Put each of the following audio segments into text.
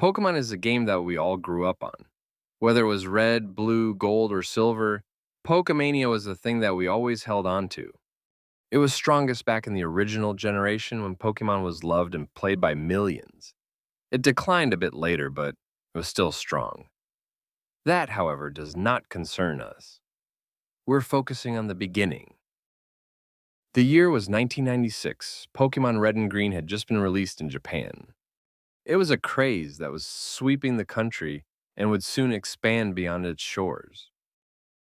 Pokemon is a game that we all grew up on. Whether it was red, blue, gold, or silver, Pokemania was the thing that we always held on to. It was strongest back in the original generation when Pokemon was loved and played by millions. It declined a bit later, but it was still strong. That, however, does not concern us. We're focusing on the beginning. The year was 1996. Pokemon Red and Green had just been released in Japan. It was a craze that was sweeping the country and would soon expand beyond its shores.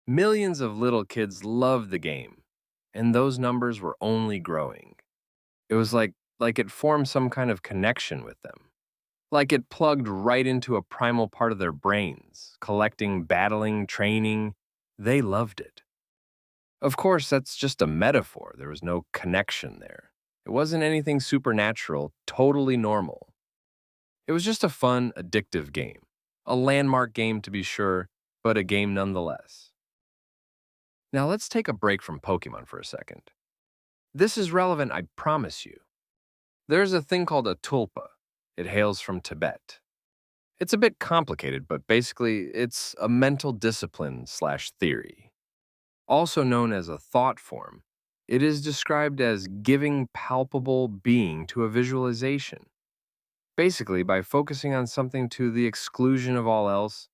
Millions of little kids loved the game, and those numbers were only growing. It was like it formed some kind of connection with them. Like it plugged right into a primal part of their brains, collecting, battling, training. They loved it. Of course, that's just a metaphor. There was no connection there. It wasn't anything supernatural, totally normal. It was just a fun, addictive game. A landmark game to be sure, but a game nonetheless. Now let's take a break from Pokemon for a second. This is relevant, I promise you. There's a thing called a tulpa. It hails from Tibet. It's a bit complicated, but basically it's a mental discipline/theory. Also known as a thought form, it is described as giving palpable being to a visualization. Basically, by focusing on something to the exclusion of all else,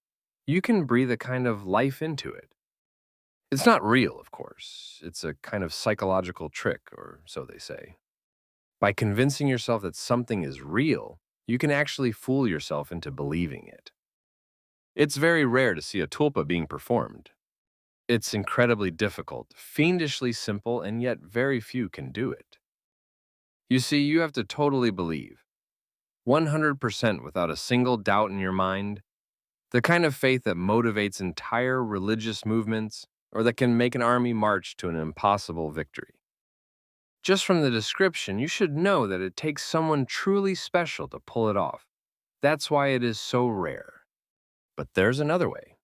you can breathe a kind of life into it. It's not real, of course. It's a kind of psychological trick, or so they say. By convincing yourself that something is real, you can actually fool yourself into believing it. It's very rare to see a tulpa being performed. It's incredibly difficult, fiendishly simple, and yet very few can do it. You see, you have to totally believe, 100% without a single doubt in your mind, the kind of faith that motivates entire religious movements or that can make an army march to an impossible victory. Just from the description, you should know that it takes someone truly special to pull it off. That's why it is so rare. But there's another way.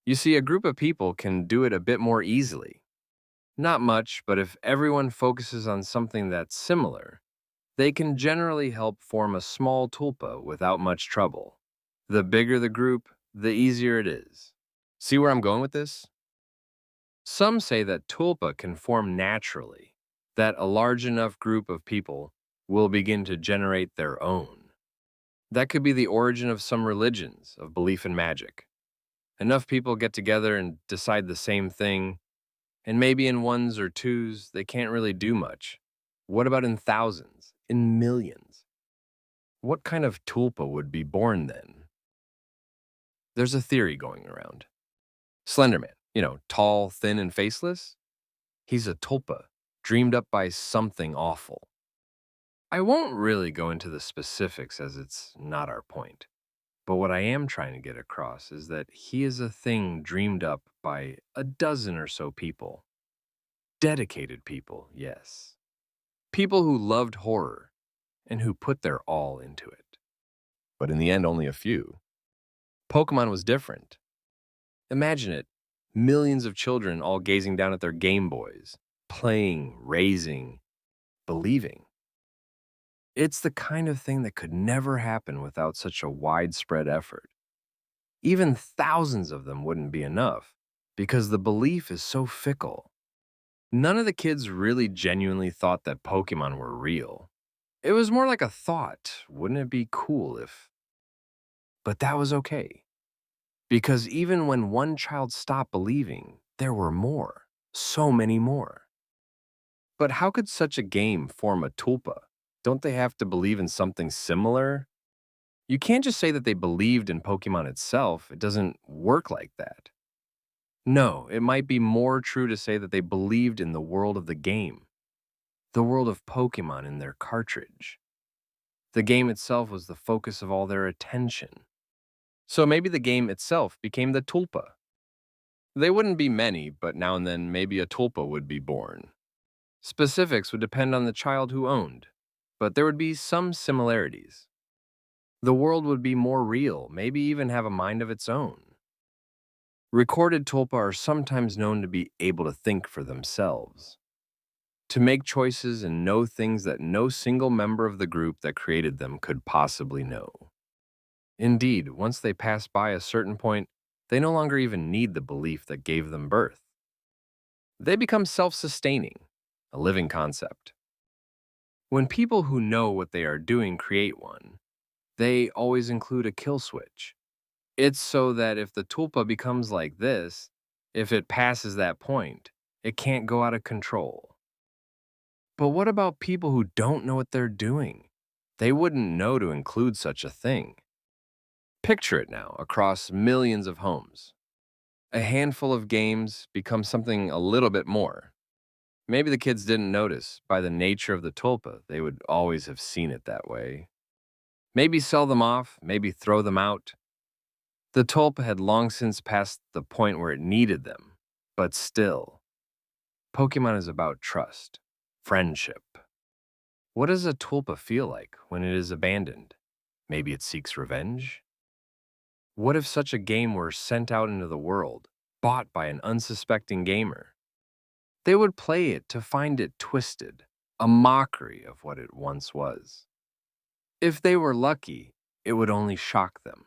You see, a group of people can do it a bit more easily. Not much, but if everyone focuses on something that's similar, they can generally help form a small tulpa without much trouble. The bigger the group, the easier it is. See where I'm going with this? Some say that tulpa can form naturally, that a large enough group of people will begin to generate their own. That could be the origin of some religions, of belief in magic. Enough people get together and decide the same thing, and maybe in ones or twos, they can't really do much. What about in thousands, in millions? What kind of tulpa would be born then? There's a theory going around. Slenderman, tall, thin, and faceless? He's a tulpa, dreamed up by something awful. I won't really go into the specifics as it's not our point. But what I am trying to get across is that he is a thing dreamed up by a dozen or so people. Dedicated people, yes. People who loved horror and who put their all into it. But in the end, only a few. Pokemon was different. Imagine it, millions of children all gazing down at their Game Boys, playing, raising, believing. It's the kind of thing that could never happen without such a widespread effort. Even thousands of them wouldn't be enough, because the belief is so fickle. None of the kids really genuinely thought that Pokemon were real. It was more like a thought, wouldn't it be cool if... But that was okay. Because even when one child stopped believing, there were more, so many more. But how could such a game form a tulpa? Don't they have to believe in something similar? You can't just say that they believed in Pokemon itself. It doesn't work like that. No, it might be more true to say that they believed in the world of the game, the world of Pokemon in their cartridge. The game itself was the focus of all their attention. So maybe the game itself became the tulpa. They wouldn't be many, but now and then maybe a tulpa would be born. Specifics would depend on the child who owned, but there would be some similarities. The world would be more real, maybe even have a mind of its own. Recorded tulpa are sometimes known to be able to think for themselves, to make choices and know things that no single member of the group that created them could possibly know. Indeed, once they pass by a certain point, they no longer even need the belief that gave them birth. They become self sustaining, a living concept. When people who know what they are doing create one, they always include a kill switch. It's so that if the tulpa becomes like this, if it passes that point, it can't go out of control. But what about people who don't know what they're doing? They wouldn't know to include such a thing. Picture it now across millions of homes. A handful of games become something a little bit more. Maybe the kids didn't notice. By the nature of the tulpa, they would always have seen it that way. Maybe sell them off, maybe throw them out. The tulpa had long since passed the point where it needed them. But still, Pokemon is about trust, friendship. What does a tulpa feel like when it is abandoned? Maybe it seeks revenge? What if such a game were sent out into the world, bought by an unsuspecting gamer? They would play it to find it twisted, a mockery of what it once was. If they were lucky, it would only shock them.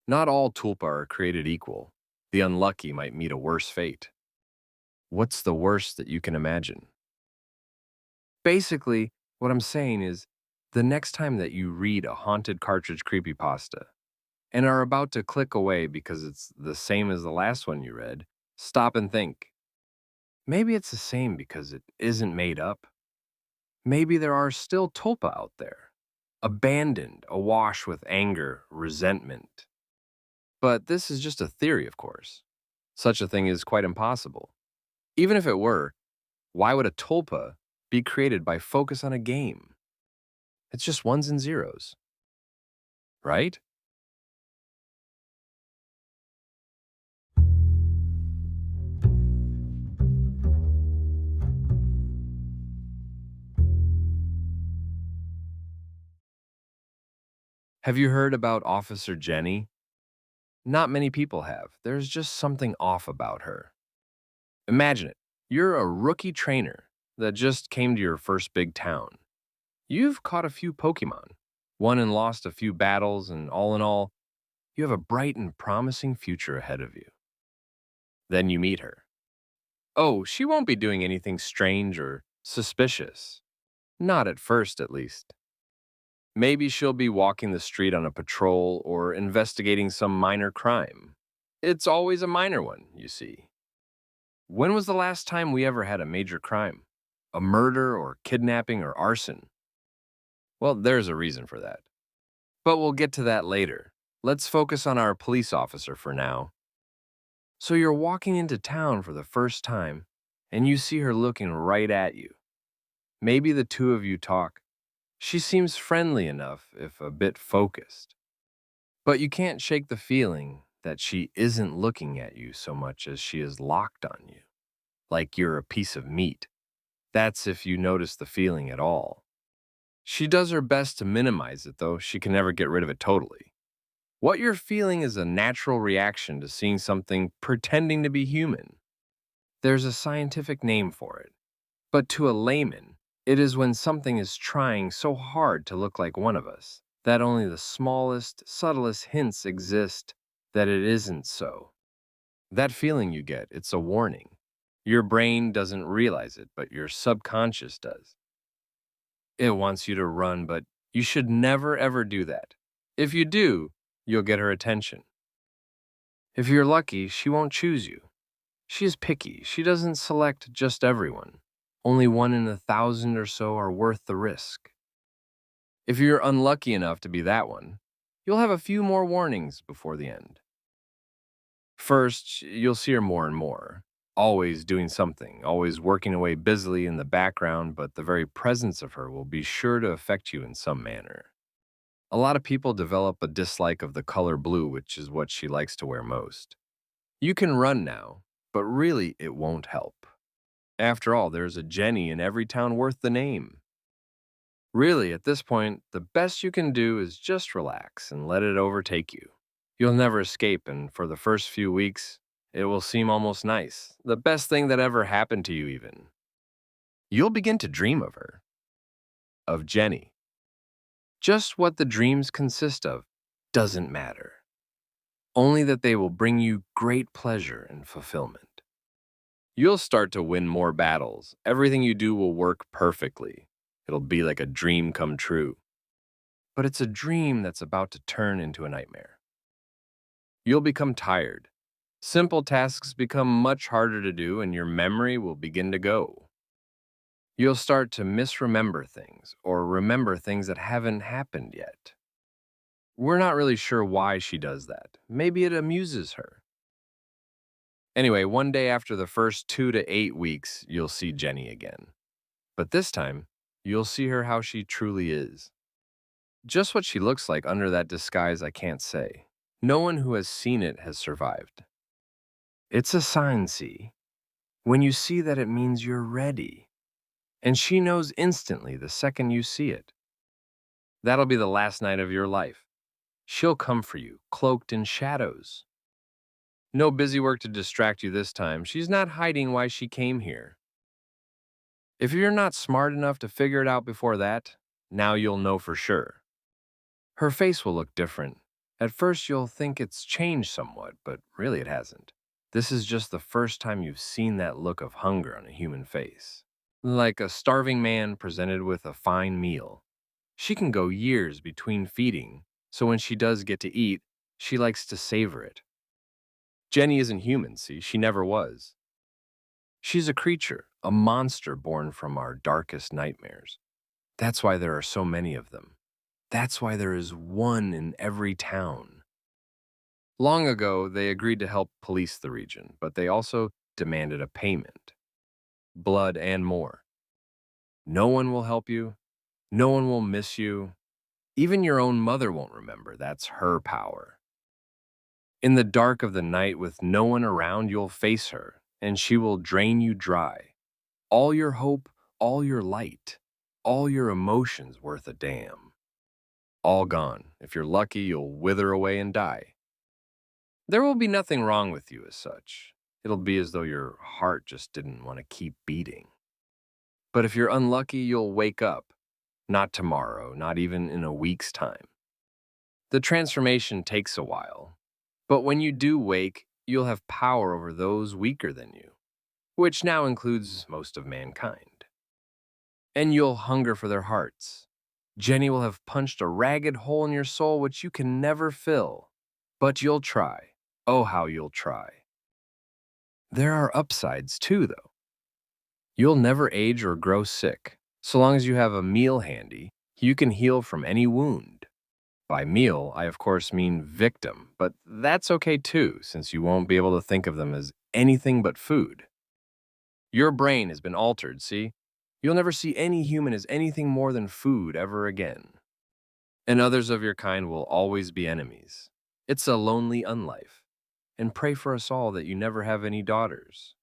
Not all tulpa are created equal. The unlucky might meet a worse fate. What's the worst that you can imagine? Basically, what I'm saying is, the next time that you read a haunted cartridge creepypasta and are about to click away because it's the same as the last one you read, stop and think. Maybe it's the same because it isn't made up. Maybe there are still tulpa out there, abandoned, awash with anger, resentment. But this is just a theory, of course. Such a thing is quite impossible. Even if it were, why would a tulpa be created by focus on a game? It's just ones and zeros, right? Have you heard about Officer Jenny? Not many people have. There's just something off about her. Imagine it. You're a rookie trainer that just came to your first big town. You've caught a few Pokemon, won and lost a few battles, and all in all, you have a bright and promising future ahead of you. Then you meet her. Oh, she won't be doing anything strange or suspicious. Not at first, at least. Maybe she'll be walking the street on a patrol or investigating some minor crime. It's always a minor one, you see. When was the last time we ever had a major crime? A murder or kidnapping or arson? Well, there's a reason for that. But we'll get to that later. Let's focus on our police officer for now. So you're walking into town for the first time, and you see her looking right at you. Maybe the two of you talk. She seems friendly enough, if a bit focused. But you can't shake the feeling that she isn't looking at you so much as she is locked on you, like you're a piece of meat. That's if you notice the feeling at all. She does her best to minimize it, though she can never get rid of it totally. What you're feeling is a natural reaction to seeing something pretending to be human. There's a scientific name for it, but to a layman, it is when something is trying so hard to look like one of us that only the smallest, subtlest hints exist that it isn't so. That feeling you get, it's a warning. Your brain doesn't realize it, but your subconscious does. It wants you to run, but you should never ever do that. If you do, you'll get her attention. If you're lucky, she won't choose you. She is picky. She doesn't select just everyone. Only 1 in 1,000 or so are worth the risk. If you're unlucky enough to be that one, you'll have a few more warnings before the end. First, you'll see her more and more, always doing something, always working away busily in the background, but the very presence of her will be sure to affect you in some manner. A lot of people develop a dislike of the color blue, which is what she likes to wear most. You can run now, but really it won't help. After all, there's a Jenny in every town worth the name. Really, at this point, the best you can do is just relax and let it overtake you. You'll never escape, and for the first few weeks, it will seem almost nice. The best thing that ever happened to you, even. You'll begin to dream of her, of Jenny. Just what the dreams consist of. doesn't matter. Only that they will bring you great pleasure and fulfillment. You'll start to win more battles. Everything you do will work perfectly. It'll be like a dream come true. But it's a dream that's about to turn into a nightmare. You'll become tired. Simple tasks become much harder to do, and your memory will begin to go. You'll start to misremember things or remember things that haven't happened yet. We're not really sure why she does that. Maybe it amuses her. Anyway, one day after the first 2 to 8 weeks, you'll see Jenny again. But this time, you'll see her how she truly is. Just what she looks like under that disguise, I can't say. No one who has seen it has survived. It's a sign, see? When you see that, it means you're ready. And she knows instantly the second you see it. That'll be the last night of your life. She'll come for you, cloaked in shadows. No busy work to distract you this time. She's not hiding why she came here. If you're not smart enough to figure it out before that, now you'll know for sure. Her face will look different. At first, you'll think it's changed somewhat, but really it hasn't. This is just the first time you've seen that look of hunger on a human face. Like a starving man presented with a fine meal. She can go years between feeding, so when she does get to eat, she likes to savor it. Jenny isn't human, see? She never was. She's a creature, a monster born from our darkest nightmares. That's why there are so many of them. That's why there is one in every town. Long ago, they agreed to help police the region, but they also demanded a payment. Blood and more. No one will help you. No one will miss you. Even your own mother won't remember. That's her power. In the dark of the night with no one around, you'll face her, and she will drain you dry. All your hope, all your light, all your emotions worth a damn. All gone. If you're lucky, you'll wither away and die. There will be nothing wrong with you as such. It'll be as though your heart just didn't want to keep beating. But if you're unlucky, you'll wake up. Not tomorrow, not even in a week's time. The transformation takes a while. But when you do wake, you'll have power over those weaker than you, which now includes most of mankind. And you'll hunger for their hearts. Jenny will have punched a ragged hole in your soul which you can never fill. But you'll try. Oh, how you'll try. There are upsides too, though. You'll never age or grow sick. So long as you have a meal handy, you can heal from any wound. By meal, I of course mean victim, but that's okay too, since you won't be able to think of them as anything but food. Your brain has been altered, see? You'll never see any human as anything more than food ever again. And others of your kind will always be enemies. It's a lonely unlife. And pray for us all that you never have any daughters.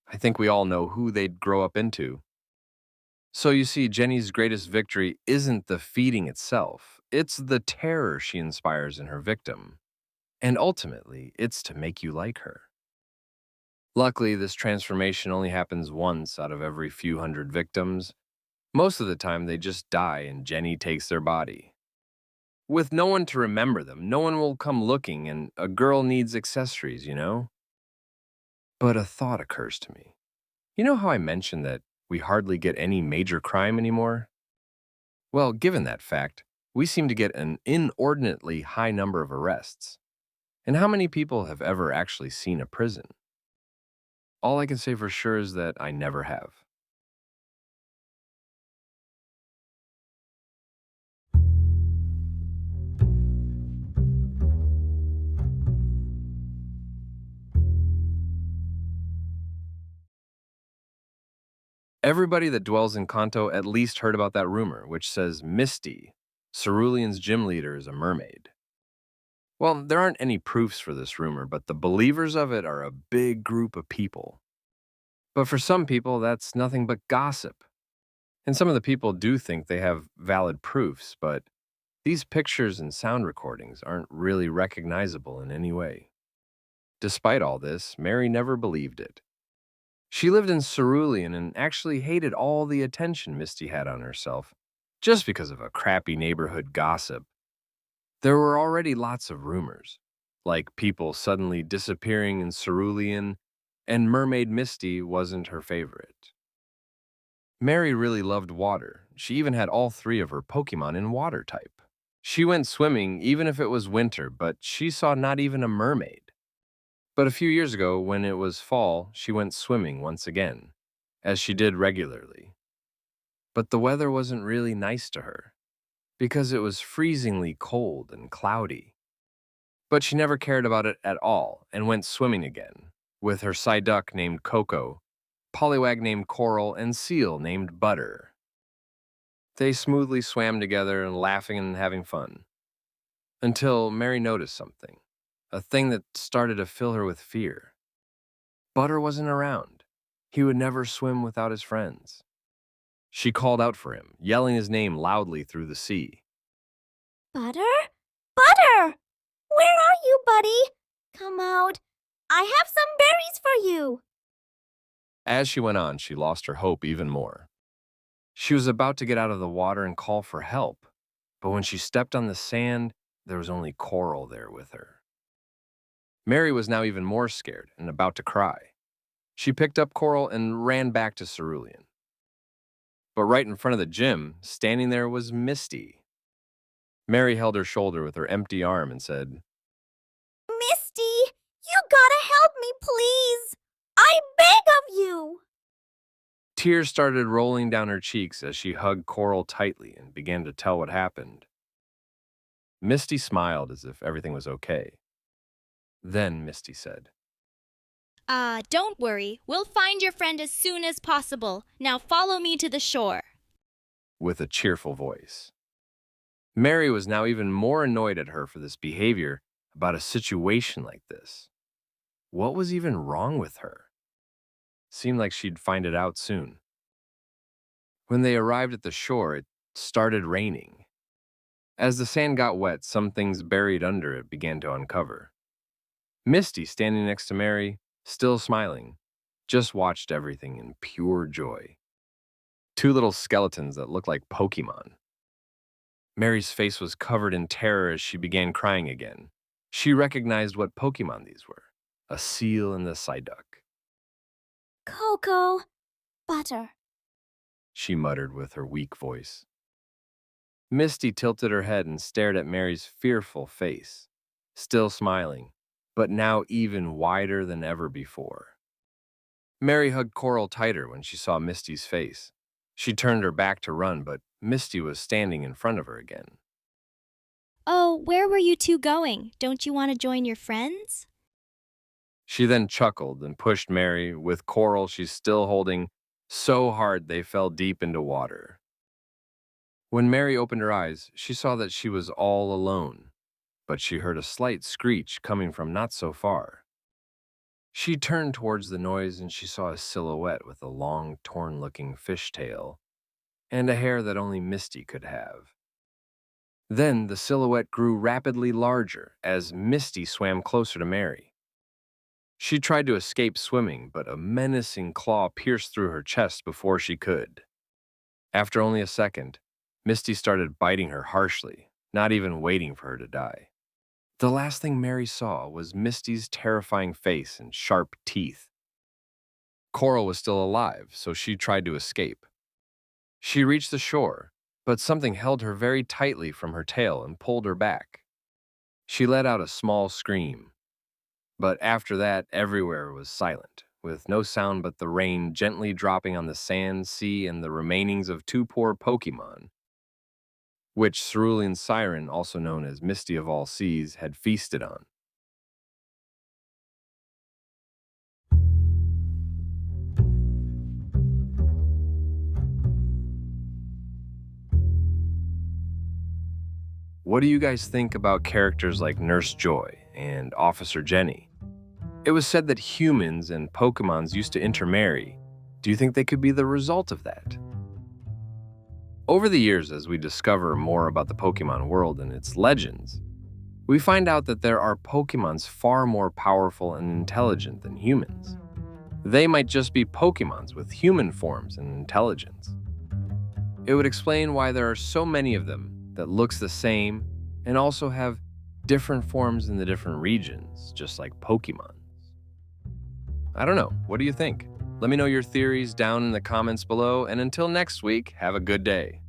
I think we all know who they'd grow up into. So you see, Jenny's greatest victory isn't the feeding itself. It's the terror she inspires in her victim. And ultimately, it's to make you like her. Luckily, this transformation only happens once out of every few hundred victims. Most of the time, they just die and Jenny takes their body. With no one to remember them, no one will come looking, and a girl needs accessories, you know? But a thought occurs to me. You know how I mentioned that we hardly get any major crime anymore? Well, given that fact, we seem to get an inordinately high number of arrests. And how many people have ever actually seen a prison? All I can say for sure is that I never have. Everybody that dwells in Kanto at least heard about that rumor, which says Misty, Cerulean's gym leader, is a mermaid. Well, there aren't any proofs for this rumor, but the believers of it are a big group of people. But for some people, that's nothing but gossip. And some of the people do think they have valid proofs, but these pictures and sound recordings aren't really recognizable in any way. Despite all this, Mary never believed it. She lived in Cerulean and actually hated all the attention Misty had on herself, just because of a crappy neighborhood gossip. There were already lots of rumors, like people suddenly disappearing in Cerulean, and Mermaid Misty wasn't her favorite. Mary really loved water. She even had all three of her Pokemon in water type. She went swimming even if it was winter, but she saw not even a mermaid. But a few years ago, when it was fall, she went swimming once again, as she did regularly. But the weather wasn't really nice to her, because it was freezingly cold and cloudy. But she never cared about it at all and went swimming again, with her Psyduck named Coco, Poliwag named Coral, and Seal named Butter. They smoothly swam together and laughing and having fun, until Mary noticed something, a thing that started to fill her with fear. Butter wasn't around. He would never swim without his friends. She called out for him, yelling his name loudly through the sea. Butter? Butter! Where are you, buddy? Come out. I have some berries for you. As she went on, she lost her hope even more. She was about to get out of the water and call for help, but when she stepped on the sand, there was only Coral there with her. Mary was now even more scared and about to cry. She picked up Coral and ran back to Cerulean. But right in front of the gym, standing there was Misty. Mary held her shoulder with her empty arm and said, Misty, you gotta help me, please. I beg of you. Tears started rolling down her cheeks as she hugged Coral tightly and began to tell what happened. Misty smiled as if everything was okay. Then Misty said, Don't worry. We'll find your friend as soon as possible. Now follow me to the shore. with a cheerful voice. Mary was now even more annoyed at her for this behavior about a situation like this. What was even wrong with her? Seemed like she'd find it out soon. When they arrived at the shore, it started raining. As the sand got wet, some things buried under it began to uncover. Misty, standing next to Mary, still smiling, just watched everything in pure joy. Two little skeletons that looked like Pokemon. Mary's face was covered in terror as she began crying again. She recognized what Pokemon these were, a seal and a Psyduck. Coco, Butter. She muttered with her weak voice. Misty tilted her head and stared at Mary's fearful face, still smiling, but now even wider than ever before. Mary hugged Coral tighter when she saw Misty's face. She turned her back to run, but Misty was standing in front of her again. Oh, where were you two going? Don't you want to join your friends? She then chuckled and pushed Mary, with Coral she's still holding, so hard they fell deep into water. When Mary opened her eyes, she saw that she was all alone, but she heard a slight screech coming from not so far. She turned towards the noise and she saw a silhouette with a long, torn-looking fishtail and a hair that only Misty could have. Then the silhouette grew rapidly larger as Misty swam closer to Mary. She tried to escape swimming, but a menacing claw pierced through her chest before she could. After only a second, Misty started biting her harshly, not even waiting for her to die. The last thing Mary saw was Misty's terrifying face and sharp teeth. Coral was still alive, so she tried to escape. She reached the shore, but something held her very tightly from her tail and pulled her back. She let out a small scream. But after that, everywhere was silent, with no sound but the rain gently dropping on the sand, sea, and the remainings of two poor Pokemon, which Cerulean Siren, also known as Misty of All Seas, had feasted on. What do you guys think about characters like Nurse Joy and Officer Jenny? It was said that humans and Pokemons used to intermarry. Do you think they could be the result of that? Over the years, as we discover more about the Pokemon world and its legends, we find out that there are Pokemons far more powerful and intelligent than humans. They might just be Pokemons with human forms and intelligence. It would explain why there are so many of them that looks the same and also have different forms in the different regions, just like Pokemon. I don't know. What do you think? Let me know your theories down in the comments below, and until next week, have a good day.